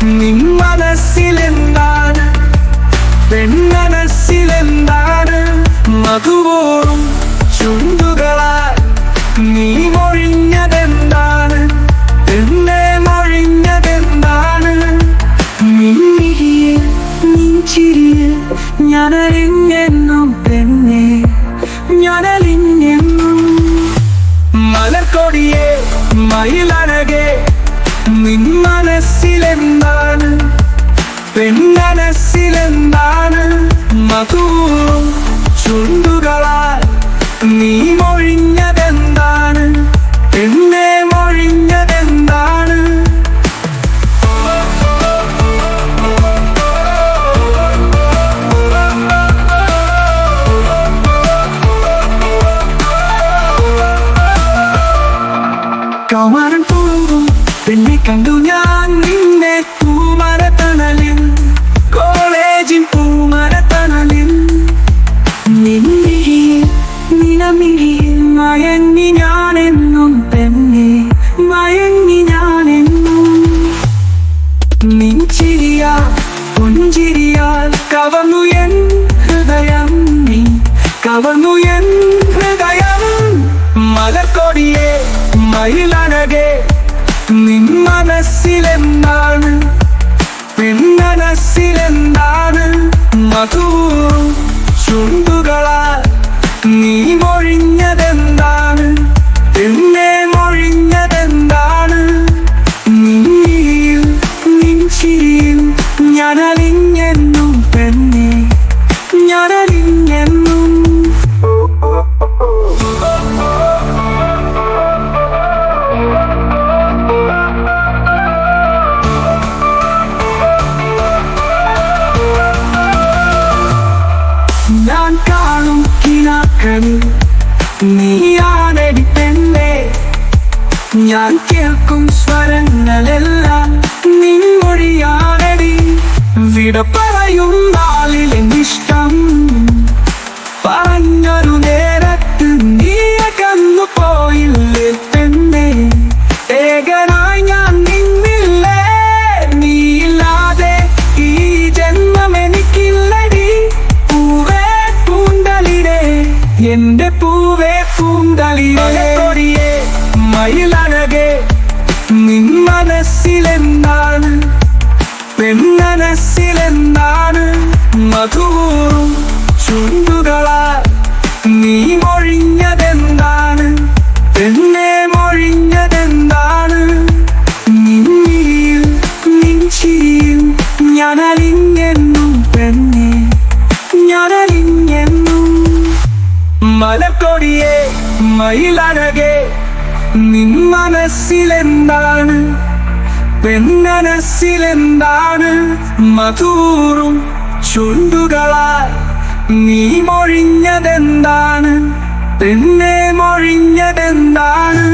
നിൻ മനസ്സിലെന്താണ്? പെൺമനസ്സിലെന്താണ്? മധുവോറും ചുണ്ടുകളാൽ നീ മൊഴിഞ്ഞതെന്താണ്? എന്നെ മൊഴിഞ്ഞതെന്താണ്? നിൻമിഴിയിൽ നിൻ ചിരിയിൽ ഞാനലിഞ്ഞെന്നും പെണ്ണേ, ഞാനലിഞ്ഞെന്നും. മലർക്കൊടിയേ, മയിലഴകേ, നിൻ മനസ്സിലെന്താണ്? പെൺമനസ്സിലെന്താണ്? മധുവും ചുണ്ടുകളാൽ നീ മൊഴിഞ്ഞതെന്താണ്? എന്നെ മൊഴിഞ്ഞതെന്താണ്? കൗമാരം പോകും പെണ്ണെ കണ്ടു ഞാൻ നിന്നെ പൂമരത്തണലിൽ, കോളേജിൻ പൂമരത്തണലിൽ. നിൻമിഴിയിൽ നിലമിഴിയിൽ മയങ്ങി ഞാനെന്നും പെണ്ണെ, മയങ്ങി ഞാനെന്നും. നിൻ ചിരിയാൽ പുഞ്ചിരിയാൽ കവർന്നു എൻ ഹൃദയം, നീ കവർന്നു എൻ ഹൃദയം. മലർക്കൊടിയേ, മയിലഴകേ, നിൻ മനസ്സിലെന്താണ്? പെൺമനസ്സിലെന്താണ്? മധുവും ചുണ്ടുകളാൽ നീ മൊഴിഞ്ഞതെന്താണ്? എന്നെ മൊഴിഞ്ഞതെന്താണ്? നിൻമിഴിയിൽ നിൻ ചിരിയിൽ ഞാനലിഞ്ഞെന്നും പെണ്ണേ, ഞാനലിഞ്ഞെന്നും. ഞാൻ കാണും കിനാക്കളിൽ നീയാണെടി പെണ്ണേ, ഞാൻ കേൾക്കും സ്വരങ്ങളെല്ലാം നിൻ മൊഴിയാണെടി. വിട പറയും നാളിൽ എന്നിഷ്ടം പറഞ്ഞൊരു നേരത്ത് നീ അകന്നു പോയില്ലേ പെണ്ണേ, ഏകനായി ഞാൻ നിന്നില്ലേ. നീയില്ലാതെ ഈ ജന്മം എനിക്കില്ലടി. പൂവേ പൂന്തളിരേ, എന്റെ പൂവേ പൂന്തളിരേ. മയിലഴകേ, നിൻ മനസ്സിലെന്താണ്? പെൺമനസ്സിലെന്താണ്? മധുവും ചുണ്ടുകളാൽ നീ മൊഴിഞ്ഞതെന്താണ്? എന്നെ മൊഴിഞ്ഞതെന്താണ്? നിൻമിഴിയിൽ നിൻ ചിരിയിൽ ഞാനലിഞ്ഞെന്നും പെണ്ണേ, ഞാനലിഞ്ഞെന്നും. മലർക്കൊടിയേ, മയിലഴകേ, നിൻ മനസ്സിലെന്താണ്? പെൺമനസ്സിലെന്താണ്? മധുവും ചുണ്ടുകളാൽ നീ മൊഴിഞ്ഞതെന്താണ്? എന്നെ മൊഴിഞ്ഞതെന്താണ്?